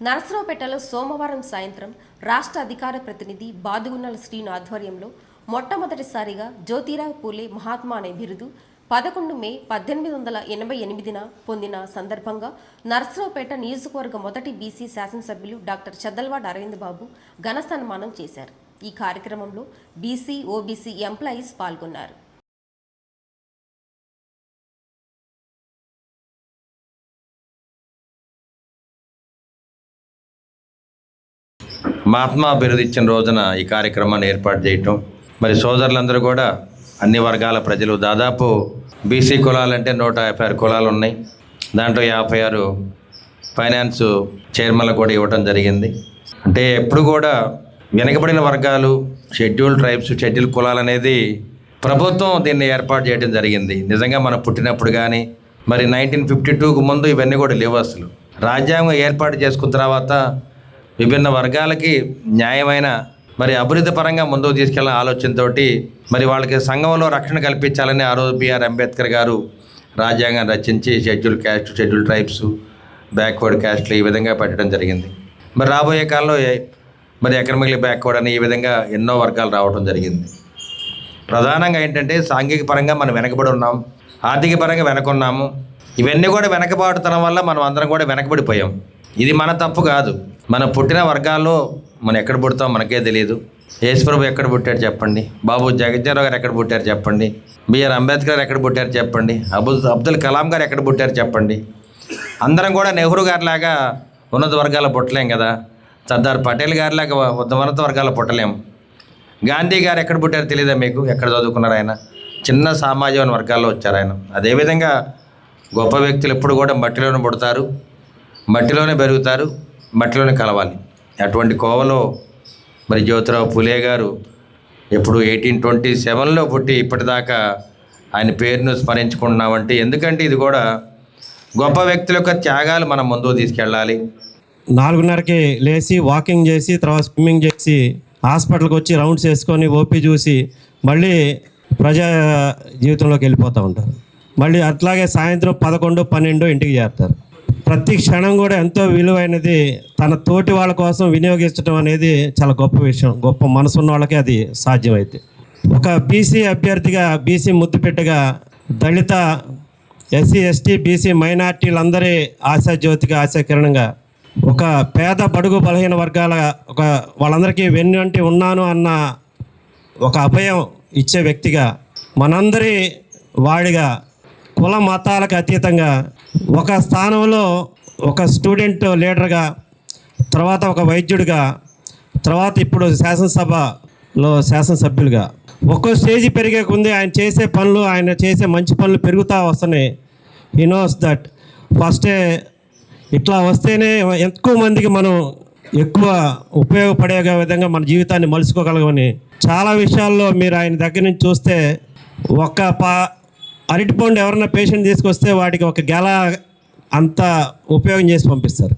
నరసరావుపేటలో సోమవారం సాయంత్రం రాష్ట్ర అధికార ప్రతినిధి బాదుగున్నల శ్రీను ఆధ్వర్యంలో మొట్టమొదటిసారిగా జ్యోతిరావు పూలే మహాత్మా అనే బిరుదు 11 మే 1888న పొందిన సందర్భంగా నరసరావుపేట నియోజకవర్గ మొదటి బీసీ శాసనసభ్యులు డాక్టర్ చద్దల్వాడ అరవింద్ బాబు ఘన సన్మానం చేశారు. ఈ కార్యక్రమంలో బీసీ, ఓబీసీ ఎంప్లాయీస్ పాల్గొన్నారు. మహాత్మా బిరుదు ఇచ్చిన రోజున ఈ కార్యక్రమాన్ని ఏర్పాటు చేయటం, మరి సోదరులందరూ కూడా అన్ని వర్గాల ప్రజలు, దాదాపు బీసీ కులాలంటే 156 కులాలు ఉన్నాయి. దాంట్లో 56 ఫైనాన్స్ చైర్మన్లు కూడా ఇవ్వటం జరిగింది. అంటే ఎప్పుడు కూడా వెనుకబడిన వర్గాలు, షెడ్యూల్ ట్రైబ్స్, షెడ్యూల్ కులాలు అనేది ప్రభుత్వం దీన్ని ఏర్పాటు చేయడం జరిగింది. నిజంగా మనం పుట్టినప్పుడు కానీ మరి 1952కు ముందు ఇవన్నీ కూడా లేవు. అసలు రాజ్యాంగం ఏర్పాటు చేసుకున్న తర్వాత విభిన్న వర్గాలకి న్యాయమైన మరి అభివృద్ధి పరంగా ముందుకు తీసుకెళ్ళిన ఆలోచనతో మరి వాళ్ళకి సంఘంలో రక్షణ కల్పించాలని ఆ రోజు బిఆర్ అంబేద్కర్ గారు రాజ్యాంగాన్ని రచించి schedule caste, schedule tribes, backward క్యాస్ట్లు ఈ విధంగా పెట్టడం జరిగింది. మరి రాబోయే కాలంలో మరి ఎకనామికలీ బ్యాక్వర్డ్ అని ఈ విధంగా ఎన్నో వర్గాలు రావడం జరిగింది. ప్రధానంగా ఏంటంటే సాంఘిక పరంగా మనం వెనకబడి ఉన్నాం, ఆర్థిక పరంగా వెనకున్నాము. ఇవన్నీ కూడా వెనకబాటుతనం వల్ల మనం అందరం కూడా వెనకబడిపోయాం. ఇది మన తప్పు కాదు. మనం పుట్టిన వర్గాల్లో మనం ఎక్కడ పుడతాం మనకే తెలియదు. యేసుప్రభు ఎక్కడ పుట్టారు చెప్పండి, బాబు జగజ్జనరావు గారు ఎక్కడ పుట్టారు చెప్పండి, బిఆర్ అంబేద్కర్ ఎక్కడ పుట్టారు చెప్పండి, అబ్దుల్ కలాం గారు ఎక్కడ పుట్టారు చెప్పండి. అందరం కూడా నెహ్రూ గారిలాగా ఉన్నత వర్గాల పుట్టలేం కదా, సర్దార్ పటేల్ గారిలాగా ఉన్నత వర్గాల పుట్టలేం. గాంధీ గారు ఎక్కడ పుట్టారు తెలియదా మీకు? ఎక్కడ చదువుకున్నారు ఆయన? చిన్న సామాజిక వర్గాల్లో వచ్చారు ఆయన. అదేవిధంగా గొప్ప వ్యక్తులు ఎప్పుడు కూడా మట్టిలోనే పుడతారు, మట్టిలోనే పెరుగుతారు, మట్టిలోనే కలవాలి. అటువంటి కోవలో మరి జ్యోతిరావు పూలే గారు ఎప్పుడు 1827లో పుట్టి ఇప్పటిదాకా ఆయన పేరును స్మరించుకుంటున్నామంటే ఎందుకంటే ఇది కూడా గొప్ప వ్యక్తుల యొక్క త్యాగాలు మనం ముందుకు తీసుకెళ్ళాలి. 4:30కి లేచి వాకింగ్ చేసి తర్వాత స్విమ్మింగ్ చేసి హాస్పిటల్కి వచ్చి రౌండ్స్ వేసుకొని ఓపీ చూసి మళ్ళీ ప్రజా జీవితంలోకి వెళ్ళిపోతూ ఉంటారు. మళ్ళీ అట్లాగే సాయంత్రం 11, 12 ఇంటికి చేరుతారు. ప్రతి క్షణం కూడా ఎంతో విలువైనది. తన తోటి వాళ్ళ కోసం వినియోగించడం అనేది చాలా గొప్ప విషయం. గొప్ప మనసున్న వాళ్ళకి అది సాధ్యమైతే. ఒక బీసీ అభ్యర్థిగా, బీసీ ముద్దుపెట్టగా, దళిత, ఎస్సీ, ఎస్టీ, బీసీ మైనార్టీలందరి ఆశాజ్యోతిగా, ఆశాకిరణంగా ఒక పేద బడుగు బలహీన వర్గాల వాళ్ళందరికీ వెన్నంటి ఉన్నాను అన్న ఒక అభయం ఇచ్చే వ్యక్తిగా, మనందరి వాడిగా, కుల మతాలకు అతీతంగా ఒక స్థానంలో ఒక స్టూడెంట్ లీడర్గా, తర్వాత ఒక వైద్యుడిగా, తర్వాత ఇప్పుడు శాసనసభ్యులుగా ఒక్కో స్టేజీ పెరిగే కొంది ఆయన చేసే పనులు, ఆయన చేసే మంచి పనులు పెరుగుతూ వస్తున్నాయి. హీ నోస్ దట్ ఫస్టే ఇట్లా వస్తేనే ఎక్కువ మందికి మనం ఎక్కువ ఉపయోగపడే విధంగా మన జీవితాన్ని మలుచుకోగలగమని చాలా విషయాల్లో మీరు ఆయన దగ్గర నుంచి చూస్తే అరటిపండు ఎవరన్నా పేషెంట్ తీసుకొస్తే వాటికి ఒక గెల అంతా ఉపయోగం చేసి పంపిస్తారు.